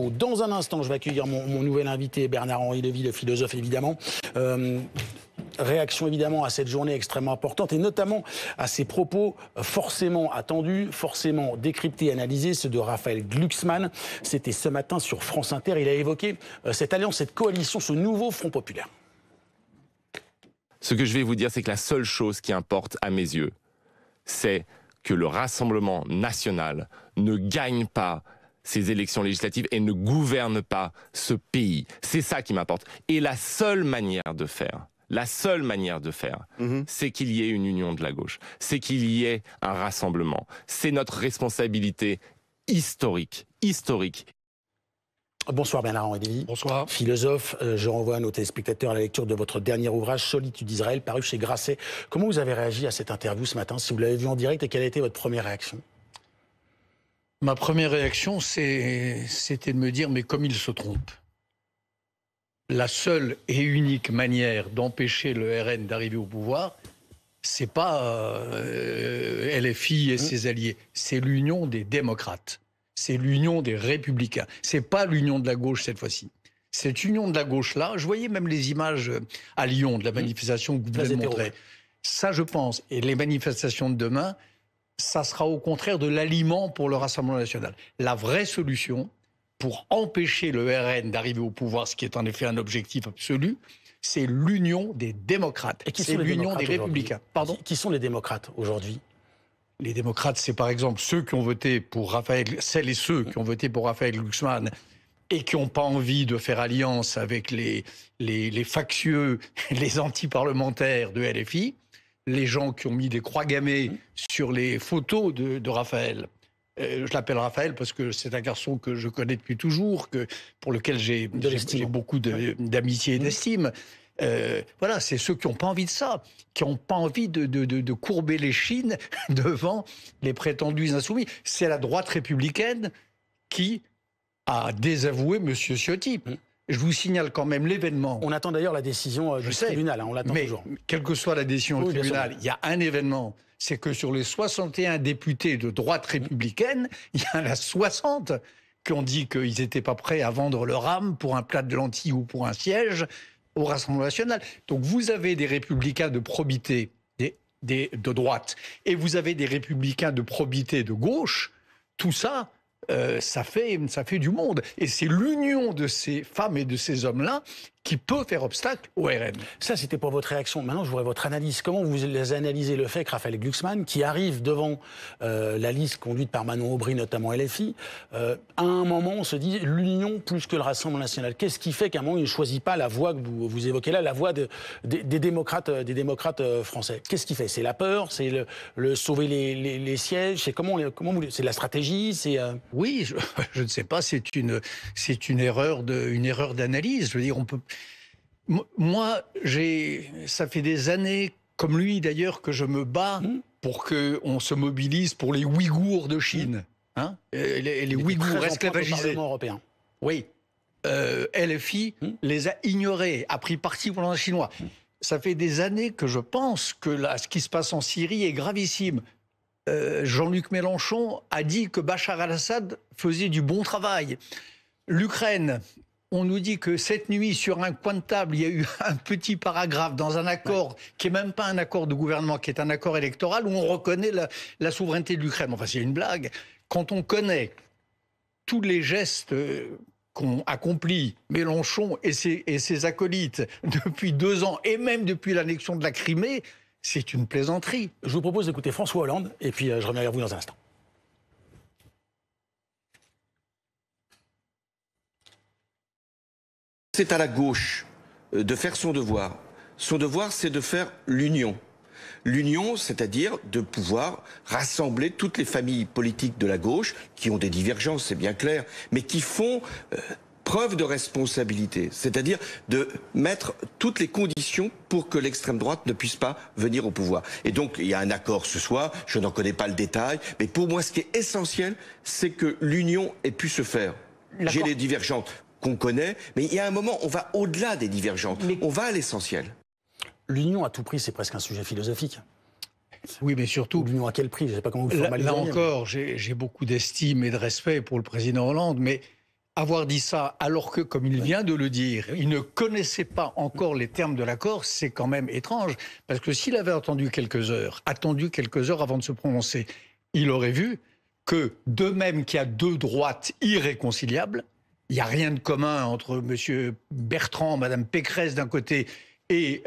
Dans un instant, je vais accueillir mon nouvel invité, Bernard-Henri Lévy, le philosophe évidemment. Réaction évidemment à cette journée extrêmement importante et notamment à ces propos forcément attendus, forcément décryptés, analysés, ceux de Raphaël Glucksmann. C'était ce matin sur France Inter. Il a évoqué cette alliance, cette coalition, ce nouveau Front populaire. Ce que je vais vous dire, c'est que la seule chose qui importe à mes yeux, c'est que le Rassemblement national ne gagne pas ces élections législatives et ne gouverne pas ce pays. C'est ça qui m'importe. Et la seule manière de faire, c'est qu'il y ait une union de la gauche, c'est qu'il y ait un rassemblement. C'est notre responsabilité historique. Bonsoir Bernard-Henri Lévy. Bonsoir. Philosophe, je renvoie nos téléspectateurs à la lecture de votre dernier ouvrage, Solitude d'Israël, paru chez Grasset. Comment vous avez réagi à cette interview ce matin, si vous l'avez vu en direct, et quelle a été votre première réaction? Ma première réaction, c'était de me dire, mais comme il se trompe. La seule et unique manière d'empêcher le RN d'arriver au pouvoir, c'est pas LFI et ses alliés, c'est l'union des démocrates, c'est l'union des républicains. C'est pas l'union de la gauche cette fois-ci. Cette union de la gauche-là, je voyais même les images à Lyon de la manifestation que vous venez de montrer. Ça, je pense, et les manifestations de demain, ça sera au contraire de l'aliment pour le Rassemblement national. La vraie solution pour empêcher le RN d'arriver au pouvoir, ce qui est en effet un objectif absolu, c'est l'union des démocrates. Et qui c'est l'union des républicains. Pardon ? Qui sont les démocrates aujourd'hui? Les démocrates, c'est par exemple ceux qui ont voté pour Raphaël, celles et ceux qui ont voté pour Raphaël Glucksmann et qui n'ont pas envie de faire alliance avec les factieux, les anti-parlementaires de LFI, les gens qui ont mis des croix gammées sur les photos de Raphaël. Je l'appelle Raphaël parce que c'est un garçon que je connais depuis toujours, pour lequel j'ai beaucoup d'amitié et d'estime. Voilà, c'est ceux qui n'ont pas envie de ça, qui n'ont pas envie de courber les chines devant les prétendus insoumis. C'est la droite républicaine qui a désavoué M. Ciotti. Je vous signale quand même l'événement. On attend d'ailleurs la décision du tribunal, on l'attend toujours. Mais quelle que soit la décision du tribunal, il y a un événement, c'est que sur les 61 députés de droite républicaine, il y en a 60 qui ont dit qu'ils n'étaient pas prêts à vendre leur âme pour un plat de lentilles ou pour un siège au Rassemblement national. Donc vous avez des républicains de probité de droite et vous avez des républicains de probité de gauche. Tout ça, ça fait du monde. Et c'est l'union de ces femmes et de ces hommes-là qui peut faire obstacle au RN. Ça, c'était pour votre réaction. Maintenant, je voudrais votre analyse. Comment vous analysez le fait que Raphaël Glucksmann, qui arrive devant la liste conduite par Manon Aubry, notamment LFI, à un moment, on se dit l'union plus que le Rassemblement national. Qu'est-ce qui fait qu'à un moment, il ne choisit pas la voie que vous évoquez là, la voie des démocrates français? Qu'est-ce qui fait? C'est la peur? C'est le sauver les sièges? C'est c'est la stratégie? Oui, je ne sais pas. C'est une erreur d'analyse. Je veux dire, on peut. Moi, ça fait des années, comme lui d'ailleurs, que je me bats pour qu'on se mobilise pour les Ouïghours de Chine. Hein, les Ouïghours esclavagisés. Oui. LFI les a ignorés, a pris parti pour les Chinois. Ça fait des années que je pense que ce qui se passe en Syrie est gravissime. Jean-Luc Mélenchon a dit que Bachar al-Assad faisait du bon travail. L'Ukraine, on nous dit que cette nuit, sur un coin de table, il y a eu un petit paragraphe dans un accord qui n'est même pas un accord de gouvernement, qui est un accord électoral où on reconnaît la souveraineté de l'Ukraine. Enfin, c'est une blague. Quand on connaît tous les gestes qu'ont accomplis Mélenchon et ses acolytes depuis 2 ans, et même depuis l'annexion de la Crimée, c'est une plaisanterie. Je vous propose d'écouter François Hollande, et puis je reviens vers vous dans un instant. C'est à la gauche de faire son devoir. Son devoir, c'est de faire l'union. L'union, c'est-à-dire de pouvoir rassembler toutes les familles politiques de la gauche, qui ont des divergences, c'est bien clair, mais qui font preuve de responsabilité, c'est-à-dire de mettre toutes les conditions pour que l'extrême droite ne puisse pas venir au pouvoir. Et donc, il y a un accord ce soir, je n'en connais pas le détail, mais pour moi, ce qui est essentiel, c'est que l'union ait pu se faire. J'ai les divergences qu'on connaît, mais il y a un moment, on va au-delà des divergences, on va à l'essentiel. L'union à tout prix, c'est presque un sujet philosophique. Oui, mais surtout... L'union à quel prix? Je ne sais pas comment vous le formalisez. Là encore, j'ai beaucoup d'estime et de respect pour le président Hollande, mais avoir dit ça alors que, comme il vient de le dire, il ne connaissait pas encore les termes de l'accord, c'est quand même étrange. Parce que s'il avait attendu quelques heures avant de se prononcer, il aurait vu que, de même qu'il y a deux droites irréconciliables, il n'y a rien de commun entre M. Bertrand, Mme Pécresse d'un côté et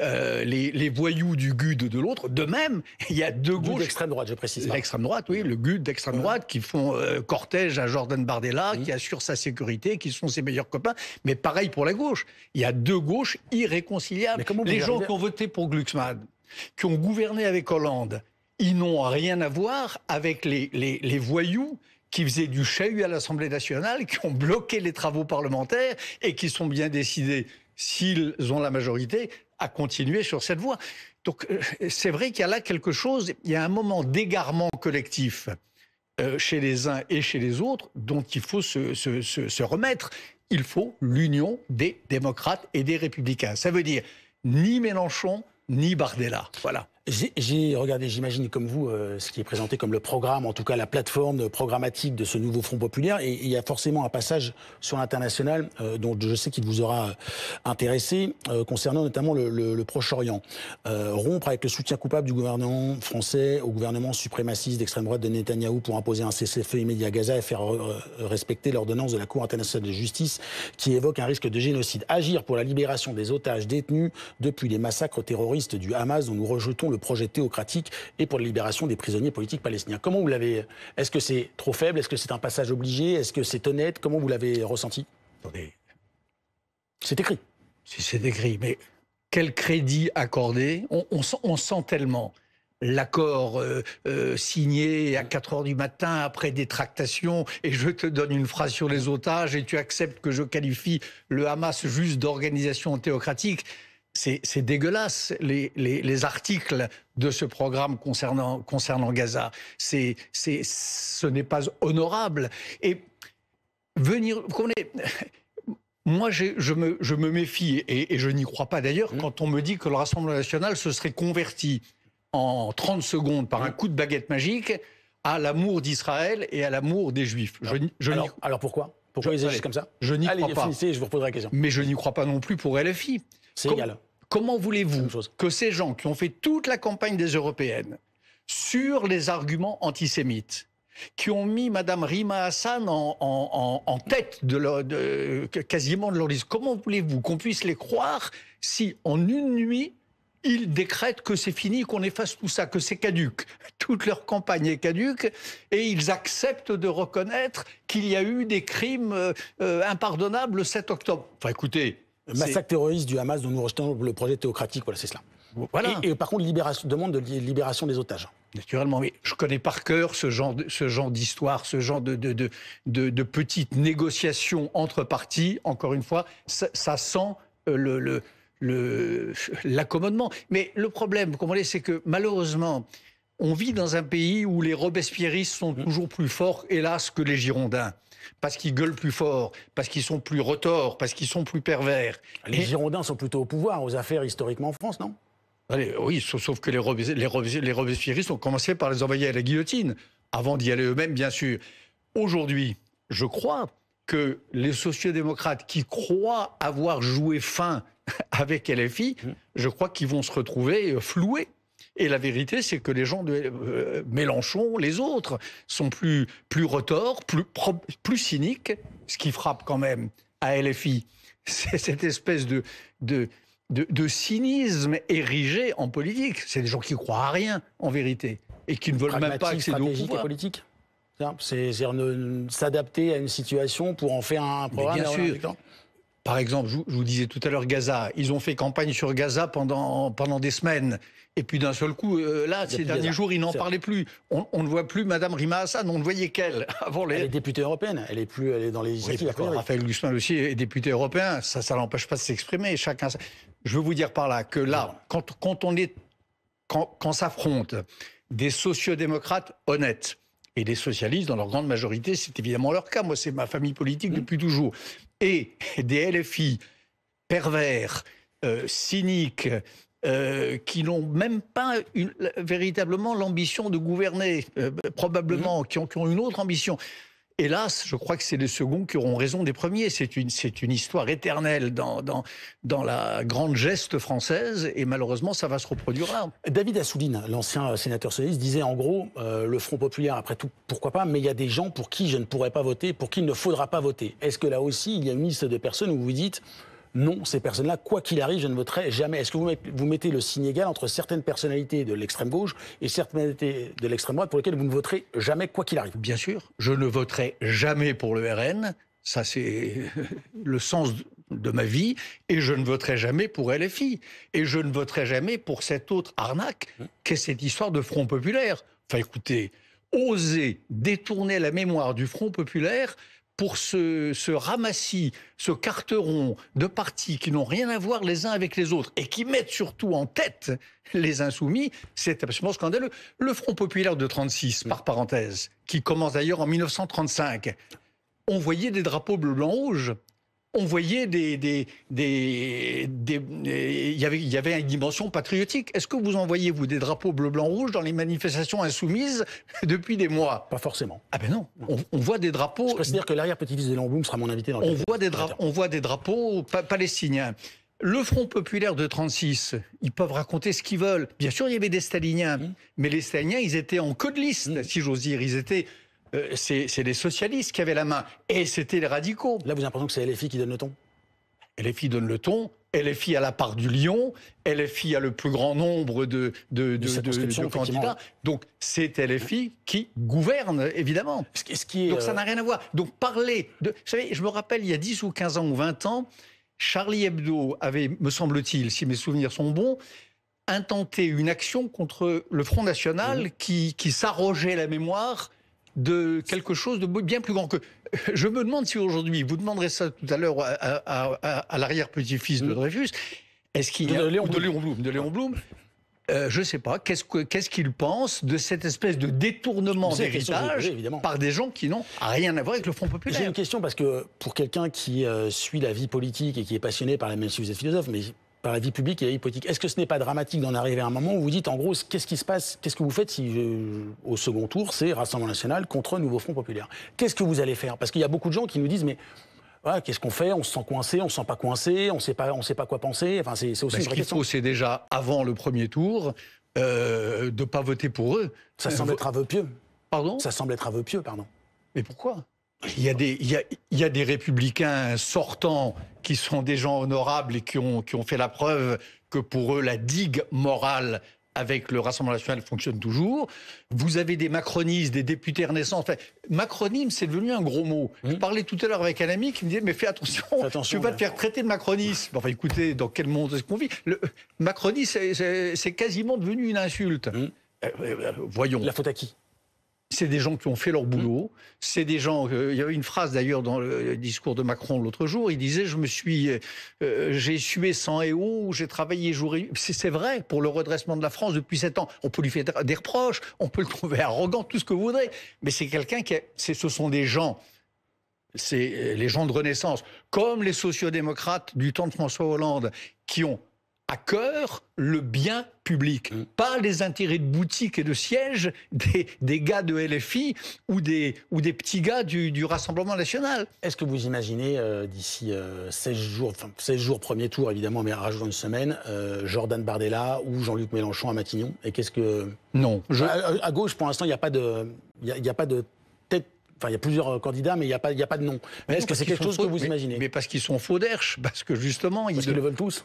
les voyous du GUD de l'autre. De même, il y a deux gauches... L'extrême droite, je précise. L'extrême droite, oui, le GUD d'extrême droite, qui font cortège à Jordan Bardella, qui assure sa sécurité, qui sont ses meilleurs copains. Mais pareil pour la gauche. Il y a deux gauches irréconciliables. Les gens qui ont voté pour Glucksmann, qui ont gouverné avec Hollande, ils n'ont rien à voir avec les voyous qui faisaient du chahut à l'Assemblée nationale, qui ont bloqué les travaux parlementaires et qui sont bien décidés, s'ils ont la majorité, à continuer sur cette voie. Donc c'est vrai qu'il y a là quelque chose, il y a un moment d'égarement collectif chez les uns et chez les autres dont il faut se remettre. Il faut l'union des démocrates et des républicains. Ça veut dire ni Mélenchon, ni Bardella. Voilà. J'ai regardé, j'imagine comme vous, ce qui est présenté comme le programme, en tout cas la plateforme programmatique de ce nouveau Front populaire. Et il y a forcément un passage sur l'international dont je sais qu'il vous aura intéressé, concernant notamment le Proche-Orient. Rompre avec le soutien coupable du gouvernement français au gouvernement suprémaciste d'extrême droite de Netanyahou pour imposer un cessez-le-feu immédiat à Gaza et faire respecter l'ordonnance de la Cour internationale de justice qui évoque un risque de génocide. Agir pour la libération des otages détenus depuis les massacres terroristes du Hamas dont nous rejetons le projet théocratique et pour la libération des prisonniers politiques palestiniens. Comment vous l'avez... Est-ce que c'est trop faible? Est-ce que c'est un passage obligé? Est-ce que c'est honnête? Comment vous l'avez ressenti? Attendez. C'est écrit. C'est écrit, mais quel crédit accorder? On sent tellement l'accord signé à 4 heures du matin après des tractations et je te donne une phrase sur les otages et tu acceptes que je qualifie le Hamas juste d'organisation théocratique. C'est dégueulasse, les articles de ce programme concernant Gaza. Ce n'est pas honorable. Et venir... Moi, je me méfie, et je n'y crois pas d'ailleurs, quand on me dit que le Rassemblement national se serait converti en 30 secondes par un coup de baguette magique à l'amour d'Israël et à l'amour des Juifs. Alors pourquoi? Pourquoi ils agissent comme ça? Je n'y crois pas. Finissez, je vous reposerai la question. Mais je n'y crois pas non plus pour LFI. C'est égal. Comment voulez-vous que ces gens qui ont fait toute la campagne des Européennes sur les arguments antisémites, qui ont mis Mme Rima Hassan en tête quasiment de leur liste, comment voulez-vous qu'on puisse les croire si en une nuit, ils décrètent que c'est fini, qu'on efface tout ça, que c'est caduc? Toute leur campagne est caduque et ils acceptent de reconnaître qu'il y a eu des crimes impardonnables le 7 octobre. Enfin écoutez... Massacre terroriste du Hamas dont nous rejetons le projet théocratique, voilà, c'est cela. Voilà. Et par contre, demande de libération des otages. Naturellement, mais je connais par cœur ce genre d'histoire, ce genre de petites négociations entre partis. Encore une fois, ça sent l'accommodement. Mais le problème, c'est que malheureusement, on vit dans un pays où les robespierristes sont toujours plus forts, hélas, que les Girondins. Parce qu'ils gueulent plus fort, parce qu'ils sont plus retors, parce qu'ils sont plus pervers. Les Girondins sont plutôt au pouvoir, aux affaires historiquement en France, non? Allez, oui, sauf que les robespierristes ont commencé par les envoyer à la guillotine, avant d'y aller eux-mêmes, bien sûr. Aujourd'hui, je crois que les sociodémocrates qui croient avoir joué fin avec LFI, je crois qu'ils vont se retrouver floués. Et la vérité, c'est que les gens de Mélenchon, les autres, sont plus retors, plus cyniques. Ce qui frappe quand même à LFI, c'est cette espèce de cynisme érigé en politique. C'est des gens qui croient à rien, en vérité, et qui ne veulent même pas accéder au pouvoir. Et politique. C'est s'adapter à une situation pour en faire un programme. Mais bien sûr. Par exemple, je vous disais tout à l'heure Gaza. Ils ont fait campagne sur Gaza pendant des semaines. Et puis d'un seul coup, là, ces derniers jours, ils n'en parlaient plus. On ne voit plus Mme Rima Hassan, on ne voyait qu'elle. Elle est députée européenne, elle est dans les législatives. Oui, Raphaël Glucksmann aussi est député européen, ça ne l'empêche pas de s'exprimer. Chacun. Je veux vous dire par là que là, quand s'affrontent des sociodémocrates honnêtes et des socialistes, dans leur grande majorité, c'est évidemment leur cas. Moi, c'est ma famille politique depuis toujours. Et des LFI pervers, cyniques, qui n'ont même pas véritablement l'ambition de gouverner, probablement, qui ont une autre ambition. hélas, je crois que c'est les seconds qui auront raison des premiers. C'est une histoire éternelle dans la grande geste française, et malheureusement, ça va se reproduire là. David Assouline, l'ancien sénateur socialiste, disait en gros, le Front populaire, après tout, pourquoi pas, mais il y a des gens pour qui je ne pourrais pas voter, pour qui il ne faudra pas voter. Est-ce que là aussi, il y a une liste de personnes où vous dites, non, ces personnes-là, quoi qu'il arrive, je ne voterai jamais. Est-ce que vous mettez le signe égal entre certaines personnalités de l'extrême gauche et certaines personnalités de l'extrême droite pour lesquelles vous ne voterez jamais, quoi qu'il arrive? Bien sûr, je ne voterai jamais pour le RN, ça c'est le sens de ma vie, et je ne voterai jamais pour LFI, et je ne voterai jamais pour cette autre arnaque qu'est cette histoire de Front populaire. Enfin écoutez, oser détourner la mémoire du Front populaire pour ce ramassis, ce carteron de partis qui n'ont rien à voir les uns avec les autres et qui mettent surtout en tête les insoumis, c'est absolument scandaleux. Le Front populaire de 1936, par parenthèse, qui commence d'ailleurs en 1935, on voyait des drapeaux bleu, blanc, rouge. On voyait il y avait une dimension patriotique. Est-ce que vous en voyez, vous, des drapeaux bleu, blanc, rouge dans les manifestations insoumises depuis des mois? Pas forcément. Ah ben non, on voit des drapeaux... Je peux dire que l'arrière-petit-fils de Léon Blum sera mon invité dans le on voit des drapeaux palestiniens. Le Front populaire de 1936, ils peuvent raconter ce qu'ils veulent. Bien sûr, il y avait des staliniens, mais les staliniens, ils étaient en queue de liste, si j'ose dire. Ils étaient... c'est les socialistes qui avaient la main. Et c'était les radicaux. Là, vous avez l'impression que c'est LFI qui donne le ton? LFI donne le ton. LFI a la part du lion. LFI a le plus grand nombre de candidats. Donc, c'est LFI qui gouverne, évidemment. Donc, ça n'a rien à voir. Donc, parler de... Vous savez, je me rappelle, il y a 10 ou 15 ans ou 20 ans, Charlie Hebdo avait, me semble-t-il, si mes souvenirs sont bons, intenté une action contre le Front National qui s'arrogeait la mémoire de quelque chose de bien plus grand que... Je me demande si aujourd'hui, vous demanderez ça tout à l'heure à l'arrière-petit-fils de Dreyfus, est-ce qu'il y a... De Léon Blum. Je ne sais pas, qu'est-ce qu'il pense de cette espèce de détournement d'héritage par des gens qui n'ont rien à voir avec le Front populaire? J'ai une question, parce que pour quelqu'un qui suit la vie politique et qui est passionné par même si vous êtes philosophe, mais par la vie publique et la vie politique, est-ce que ce n'est pas dramatique d'en arriver à un moment où vous dites, en gros, qu'est-ce qui se passe, qu'est-ce que vous faites si, au second tour, c'est Rassemblement National contre Nouveau Front Populaire? Qu'est-ce que vous allez faire? Parce qu'il y a beaucoup de gens qui nous disent, mais voilà, qu'est-ce qu'on fait? On se sent coincé, on se sent pas coincé, on sait pas quoi penser. Enfin, c'est aussi une vraie question. Ce qu'il faut, c'est déjà, avant le premier tour, de ne pas voter pour eux. Ça semble être un vœu pieux. Pardon? Ça semble être un vœu pieux, pardon. Mais pourquoi? Il y a des républicains sortants qui sont des gens honorables et qui ont fait la preuve que pour eux, la digue morale avec le Rassemblement national fonctionne toujours. Vous avez des macronistes, des députés renaissance. Enfin, macronisme, c'est devenu un gros mot. Je parlais tout à l'heure avec un ami qui me disait, mais fais attention, tu vas te faire traiter de macronisme. Enfin, écoutez, dans quel monde est-ce qu'on vit? Le macronisme, c'est quasiment devenu une insulte. Voyons. La faute à qui? C'est des gens qui ont fait leur boulot. C'est des gens... il y avait une phrase d'ailleurs dans le discours de Macron l'autre jour. Il disait, j'ai sué sang et eau, j'ai travaillé jour et nuit. C'est vrai, pour le redressement de la France depuis 7 ans. On peut lui faire des reproches, on peut le trouver arrogant, tout ce que vous voudrez. Mais c'est quelqu'un ce sont des gens... C'est les gens de Renaissance, comme les sociodémocrates du temps de François Hollande, qui ont à cœur le bien public, pas les intérêts de boutique et de siège des gars de LFI ou des petits gars du Rassemblement national. Est-ce que vous imaginez d'ici 16 jours premier tour évidemment, mais rajoutant une semaine, Jordan Bardella ou Jean-Luc Mélenchon à Matignon? Et qu'est-ce que... Non. À gauche, pour l'instant, il n'y a pas de tête. Enfin, il y a plusieurs candidats, mais il n'y a pas de nom. Est-ce que c'est quelque chose que vous imaginez? Mais parce qu'ils sont faux d'herche, parce que justement... Parce qu'ils le veulent tous?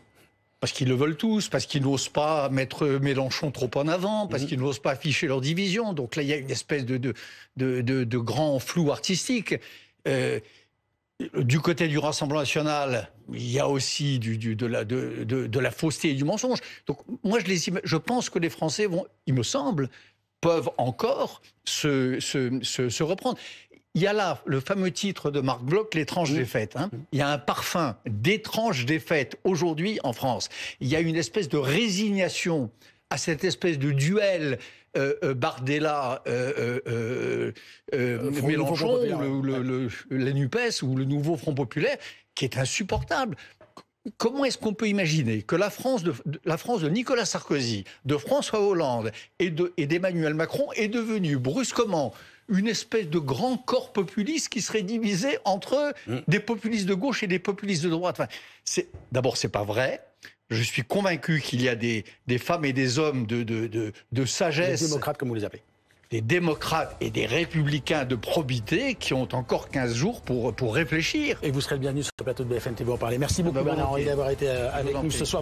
Parce qu'ils le veulent tous, parce qu'ils n'osent pas mettre Mélenchon trop en avant, parce qu'ils n'osent pas afficher leur division. Donc là, il y a une espèce de grand flou artistique. Du côté du Rassemblement national, il y a aussi de la fausseté et du mensonge. Donc moi, je pense que les Français vont, il me semble, peuvent encore se reprendre. Il y a là le fameux titre de Marc Bloch, l'étrange défaite. Il y a un parfum d'étrange défaite aujourd'hui en France. Il y a une espèce de résignation à cette espèce de duel Bardella, Mélenchon, la NUPES ou le nouveau Front populaire, qui est insupportable. Comment est-ce qu'on peut imaginer que la France de Nicolas Sarkozy, de François Hollande et d'Emmanuel Macron est devenue brusquement une espèce de grand corps populiste qui serait divisé entre des populistes de gauche et des populistes de droite. Enfin, d'abord, c'est pas vrai. Je suis convaincu qu'il y a des femmes et des hommes de sagesse. Les démocrates, comme vous les appelez. Des démocrates et des républicains de probité qui ont encore 15 jours pour réfléchir. Et vous serez le bienvenu sur le plateau de BFM TV pour en parler. Merci beaucoup, Bernard-Henri, d'avoir été avec nous ce soir.